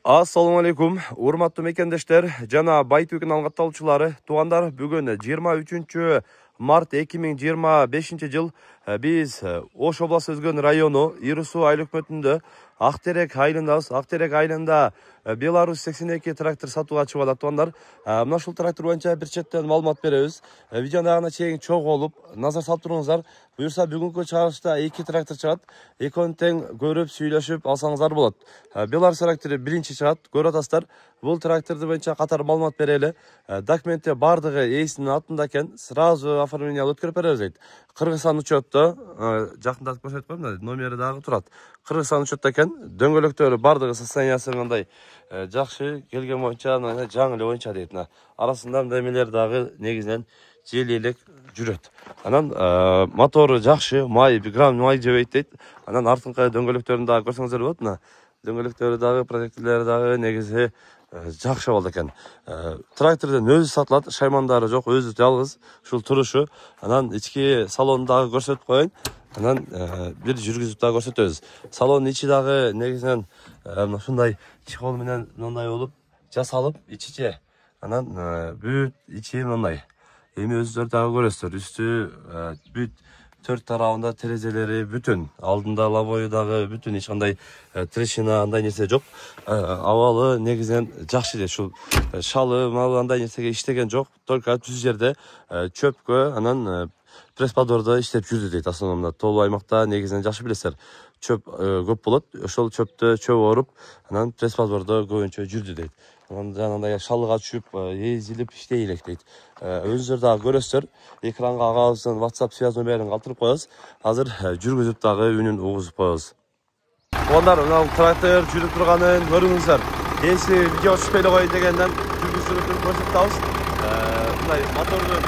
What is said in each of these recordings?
Assalamu alaikum, урматтуу мекендештер жана Байтөкүн алгатталуучулары. Туугандар, бүгүн 23 март 2025 жыл биз Ош областы Өзгөн району Ыры суу айыл өкмөтүндө Актерек айылындабыз. Актерек айылында Беларусь 82 трактор сатууга чыгып атат. Туугандар, мына ушул трактор боюнча бир четтен маалымат беребиз. Видеонун агына чейин чогуу болуп назар салып туруңуздар. Буюрса бүгүнкү чыгарылышта 2 трактор чыгат. Экөөнү тең көрүп, сүйлөшүп алсаңыздар болот. Беларусь трактору биринчи чыгат, көрүп атасыздар. Бул тракторду боюнча катар маалымат берели. Документте бардыгы ээсинин атында экен. Сразу оформление өткөрүп беребиз дейт. Кыргызстан учетто, жакындатып көрсөтүп коем, номери дагы турат. Кыргызстан учетто экен. Дөңгөлөктөрү бардыгы состояниясы мындай жакшы, келген боюнча жаңы эле боюнча дейт. Арасында мындай эмелер дагы негизинен желелик жүрөт. Анан мотору жакшы, май, 1 грамм май жебейт дейт. Анан артыңкы дөңгөлөктөрүн дагы көрсөңүздөр болот. Дөңгөлөктөрү дагы, протекторлору дагы негизи жакшы болду экен. Трактордун өзү сатылат, шаймандары жок, өзү жалгыз, ушул турушу. Анан ички салонун дагы көрсөтүп коеюн. Анан бир жүргүзүп дагы көрсөтөбүз. Салонун ичи дагы негизинен ушундай чехол менен мындай болуп жасалып, ичи. Анан бүт ичи мындай. Эми өзүңөр дагы көрөсүздөр. Үстү бүт төрт тарабында терезелери бүтүн, алдында лобою дагы бүтүн, эч кандай трещина андай нерсе жок. Абалы негизинен жакшы дейт. Ушул шалы, малы андай нерсеге иштеген жок. Только түз жерде чөпкө, анан пресс-подвордо иштеп жүрдү дейт. Основном тоолуу аймакта негизинен жакшы билесиздер. Чөп көп болот. Ошол чөптө чөп оруп, анан пресс-подвордо көбүнчө жүрдү дейт. Анан жанагындай шалыга түшүп, эзилип иштей элек дейт. Өзүңөр дагы көрөсүздөр. Экранга агабыздын WhatsApp связь номерин калтырып коебуз. Азыр жүргүзүп дагы үнүн угузуп коебуз. Туугандар, мына трактор жүрүп турганын көрүңүздөр. Эси видео түшпөй эле коеюн дегенден жүргүзүүнүн көрсөтүп атабыз. Мындай мотордун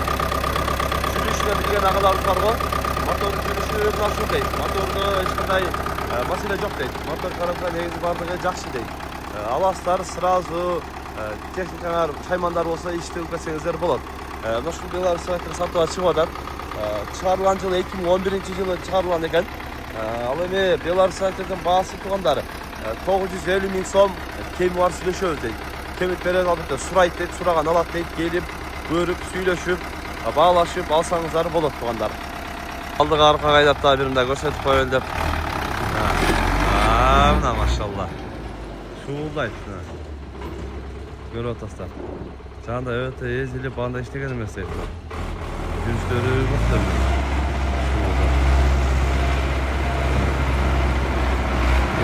жүрүшүнө билген агаларыбыз бар го. Мотордун жүрүшү жакшы дейт. Мотордо эч кандай маселе жок дейт. Мотор тарапка негизи бардыгы жакшы дейт. Аластар сразу техникалар, шаймандар болсо иштеп кетсеңиздер болот. Мына ушул Беларусь трактор сатууга чыгып атат. Чыгарылган жылы 2011-жылы чыгарылган экен. Ал эми Беларусь трактордун баасы туугандар 950 миң сом кеми бар сүйлөшөбүз дейт. Кемит берет албетте сурайт дейт, сураган алат дейт, келип, көрүп, сүйлөшүп, баалашып алсаңыздар болот туугандар. Алдыга аркага айдап да бир мындай көрсөтүп коеюн деп. Мына машалла. Шуулдайт. Көрүп атасыздар. Жанда өтө эзилип анда иштеген эмес дейт. Жүрүштөрү мыкты.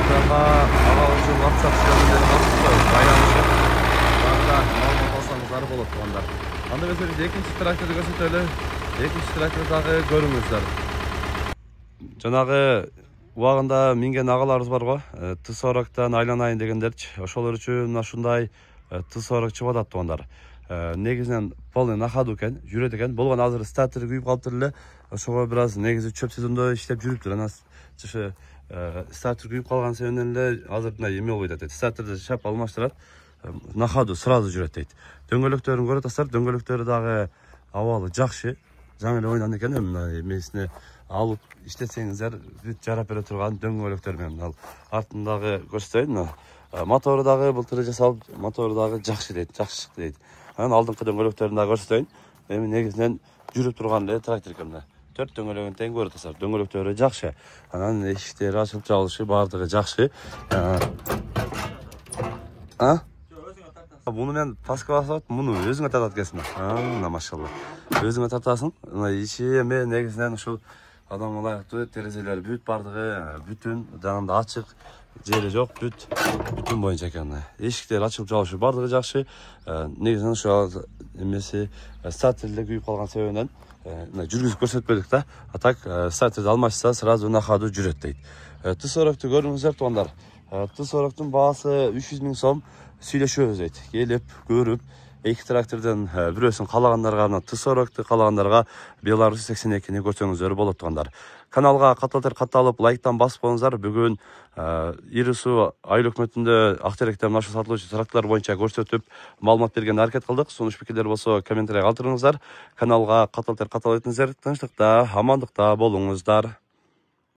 Экранга агабыздын WhatsApp связьын калтырып байланышып, анда маалымат алсаңыздар болот туугандар. Анда эмесе биз экинчи тракторду көрсөтөлү. Экинчи тракторду дагы көрүңүздөр. Жанагы убагында минген агаларыбыз бар го. Т40тан айланайын дегендерчи. Ошолор үчүн мына ушундай Т40 чыгып атат туугандар. Негизинен полный на ходу экен, жүрөт экен. Болгон азыр стартер күйүп калыптыр эле. Ошого бир аз негизи чөп сезондо иштеп жүрүптүр. Анан стартер күйүп калган себебинен эле азыр мындай эме болбой атат. Стартерди шап алмаштырат. На ходу сразу жүрөт дейт. Дөңгөлөктөрүн көрүп атасыздар. Дөңгөлөктөрү дагы абалы жакшы. Жаңы эле ойнан экен. Мына эмесине алып иштетсеңиздер бүт жарап бере турган дөңгөлөктөр менен. Артындагы көрсөтөйүн. Мотору дагы былтыр жасалып, мотору дагы жакшы дейт, жакшы чыкты дейт. Анан алдыңкы дөңгөлөктөрүн дагы көрсөтөйүн. Эми негизинен жүрүп турган эле трактор экен. Төрт дөңгөлөгүн тең көрүп атасыздар. Дөңгөлөктөрү жакшы. Анан эшиктери ачылып жабылышы бардыгы жакшы. Буну мен таскага салып, муну өзүңө тартат экенсиң. Мына машалла. Өзүңө тартасың. Мына ичи эме негизинен ушул адам ылайыктуу, терезелери бүт бардыгы бүтүн, жанында ачык, жери жок, бүтүн боюнча экен. Эшиктер ачылып жабышы бардыгы жакшы. Негизинен ушул эмеси стартерлер күйүп калган себебинен жүргүзүп көрсөтпөдүк да. Атак стартерди алмашса сразу на ходу жүрөт дейт. Т40ту көрүңүздөр туугандар. Т40тун баасы 300 миң сом сүйлөшөбүз дейт. Келип, көрүп, эки трактордун бирөөсүн каалагандарга, Т40ту каалагандарга Беларусь 82-ни көрсөңүздөр болот туугандар. Каналга катталып, лайктан басып коюңуздар. Бүгүн Ыры суу айыл өкмөтүндө Актеректе мына ушул сатылуучу тракторлор боюнча көрсөтүп, маалымат бергенге аракет кылдык. Сунуш пикирлер болсо комментарий калтырыңыздар. Каналга катталып өтүңүздөр. Тынчтыкта, амандыкта болуңуздар.